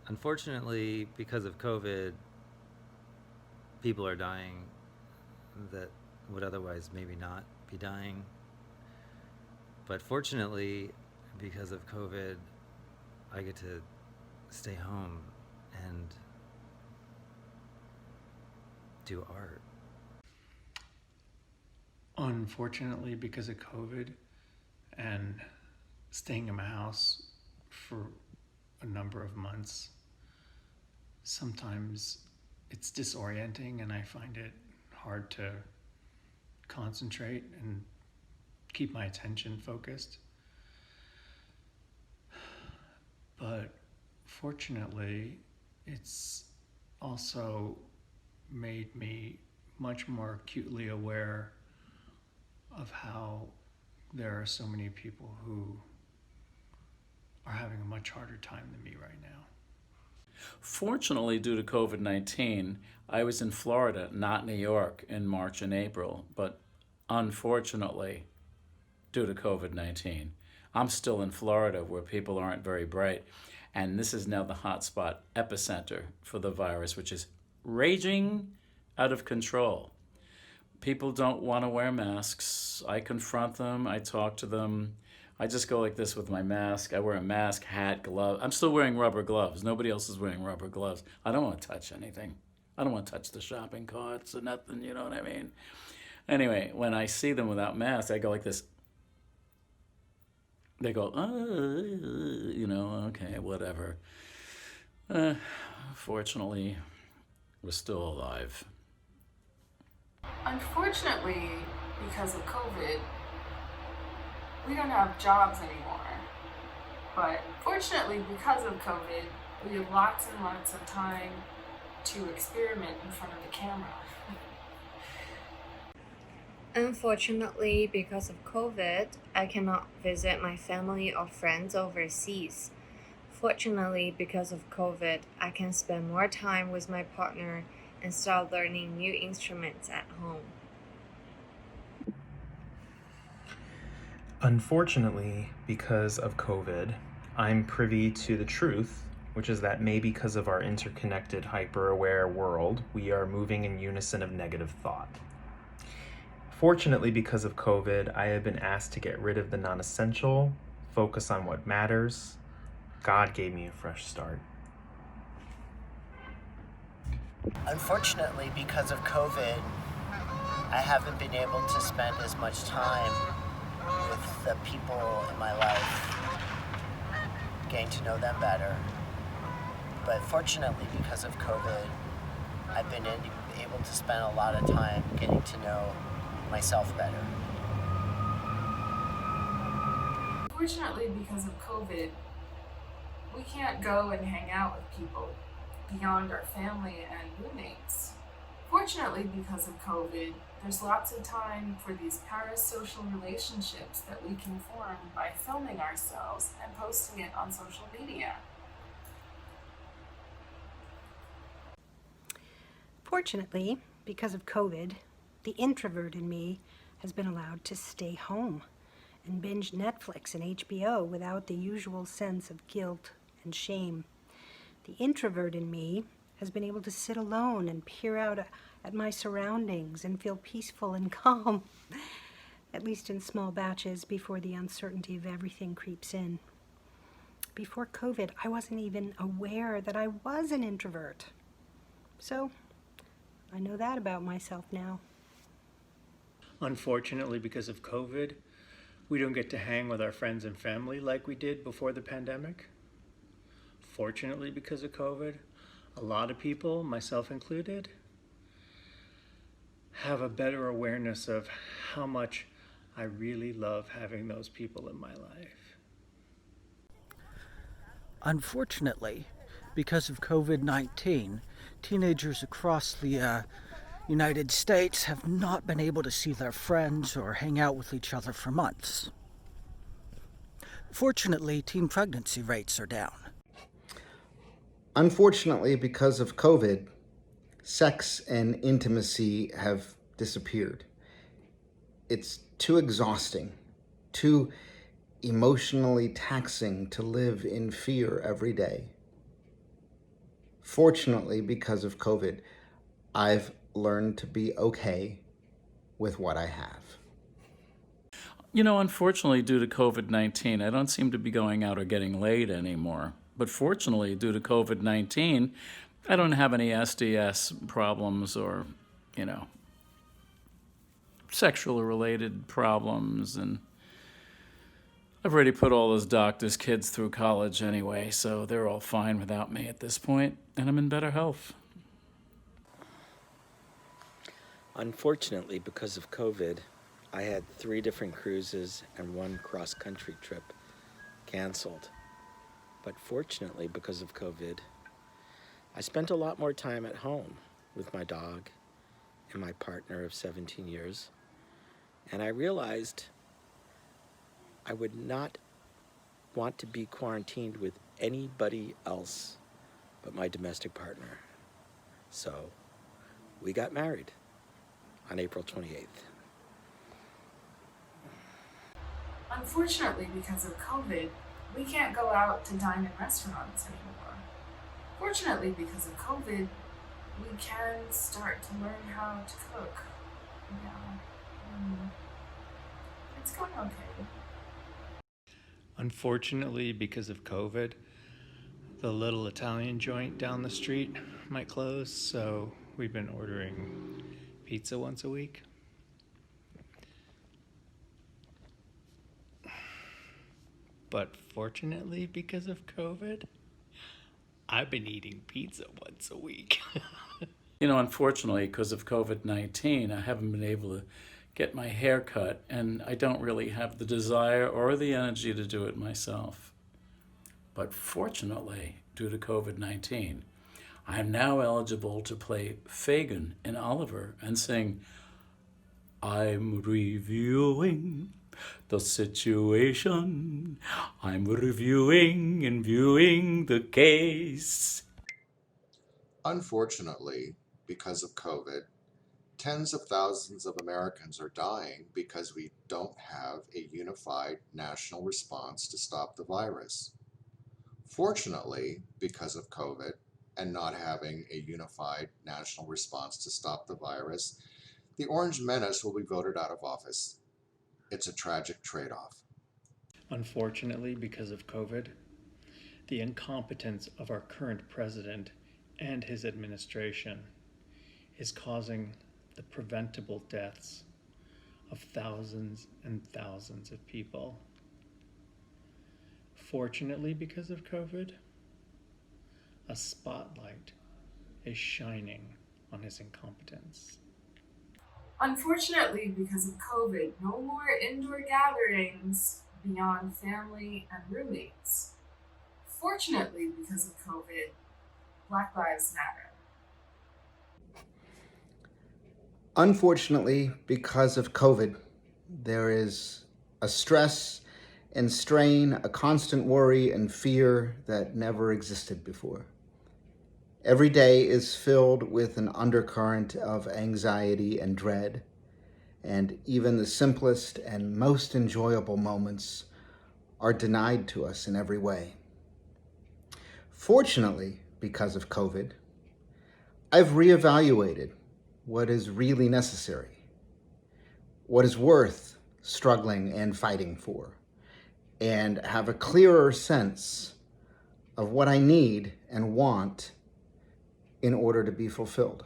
Unfortunately, because of COVID, people are dying that would otherwise maybe not be dying. But fortunately, because of COVID, I get to stay home and do art. Unfortunately, because of COVID and staying in my house for a number of months, sometimes it's disorienting and I find it hard to concentrate and keep my attention focused. But fortunately, it's also made me much more acutely aware of how there are so many people who are having a much harder time than me right now. Fortunately, due to COVID-19, I was in Florida, not New York, in March and April. But unfortunately, due to COVID-19, I'm still in Florida where people aren't very bright. And this is now the hotspot epicenter for the virus, which is raging out of control. People don't want to wear masks. I confront them. I talk to them. I just go like this with my mask. I wear a mask, hat, glove. I'm still wearing rubber gloves. Nobody else is wearing rubber gloves. I don't want to touch anything. I don't want to touch the shopping carts or nothing, you know what I mean? Anyway, when I see them without masks, I go like this. They go, okay, whatever. Fortunately, we're still alive. Unfortunately, because of COVID, we don't have jobs anymore. But fortunately, because of COVID, we have lots and lots of time to experiment in front of the camera. Unfortunately, because of COVID, I cannot visit my family or friends overseas. Fortunately, because of COVID, I can spend more time with my partner and start learning new instruments at home. Unfortunately, because of COVID, I'm privy to the truth, which is that maybe because of our interconnected, hyper-aware world, we are moving in unison of negative thought. Fortunately, because of COVID, I have been asked to get rid of the non-essential, focus on what matters. God gave me a fresh start. Unfortunately, because of COVID, I haven't been able to spend as much time with the people in my life, getting to know them better. But fortunately, because of COVID, I've been able to spend a lot of time getting to know myself better. Fortunately, because of COVID, we can't go and hang out with people beyond our family and roommates. Fortunately, because of COVID, there's lots of time for these parasocial relationships that we can form by filming ourselves and posting it on social media. Fortunately, because of COVID, the introvert in me has been allowed to stay home and binge Netflix and HBO without the usual sense of guilt and shame. The introvert in me has been able to sit alone and peer out at my surroundings and feel peaceful and calm, at least in small batches before the uncertainty of everything creeps in. Before COVID, I wasn't even aware that I was an introvert. So, I know that about myself now. Unfortunately, because of COVID, we don't get to hang with our friends and family like we did before the pandemic. Fortunately, because of COVID, a lot of people, myself included, have a better awareness of how much I really love having those people in my life. Unfortunately, because of COVID-19, teenagers across the United States have not been able to see their friends or hang out with each other for months. Fortunately, teen pregnancy rates are down. Unfortunately, because of COVID, sex and intimacy have disappeared. It's too exhausting, too emotionally taxing to live in fear every day. Fortunately, because of COVID, I've learned to be okay with what I have. You know, unfortunately, due to COVID-19, I don't seem to be going out or getting laid anymore. But fortunately, due to COVID-19, I don't have any SDS problems or, you know, sexual related problems. And I've already put all those doctors' kids through college anyway, so they're all fine without me at this point, and I'm in better health. Unfortunately, because of COVID, I had 3 different cruises and 1 cross-country trip canceled. But fortunately, because of COVID, I spent a lot more time at home with my dog and my partner of 17 years. And I realized I would not want to be quarantined with anybody else but my domestic partner. So we got married on April 28th. Unfortunately, because of COVID, we can't go out to dine in restaurants anymore. Fortunately, because of COVID, we can start to learn how to cook. It's going okay. Unfortunately, because of COVID, the little Italian joint down the street might close, so we've been ordering pizza once a week. But fortunately, because of COVID, I've been eating pizza once a week. You know, unfortunately, because of COVID-19, I haven't been able to get my hair cut, and I don't really have the desire or the energy to do it myself. But fortunately, due to COVID-19, I am now eligible to play Fagin in Oliver and sing, "I'm reviewing the situation. I'm reviewing and viewing the case." Unfortunately, because of COVID, tens of thousands of Americans are dying because we don't have a unified national response to stop the virus. Fortunately, because of COVID and not having a unified national response to stop the virus, the Orange Menace will be voted out of office. It's a tragic trade-off. Unfortunately, because of COVID, the incompetence of our current president and his administration is causing the preventable deaths of thousands and thousands of people. Fortunately, because of COVID, a spotlight is shining on his incompetence. Unfortunately, because of COVID, no more indoor gatherings beyond family and roommates. Fortunately, because of COVID, Black Lives Matter. Unfortunately, because of COVID, there is a stress and strain, a constant worry and fear that never existed before. Every day is filled with an undercurrent of anxiety and dread, and even the simplest and most enjoyable moments are denied to us in every way. Fortunately, because of COVID, I've reevaluated what is really necessary, what is worth struggling and fighting for, and have a clearer sense of what I need and want in order to be fulfilled.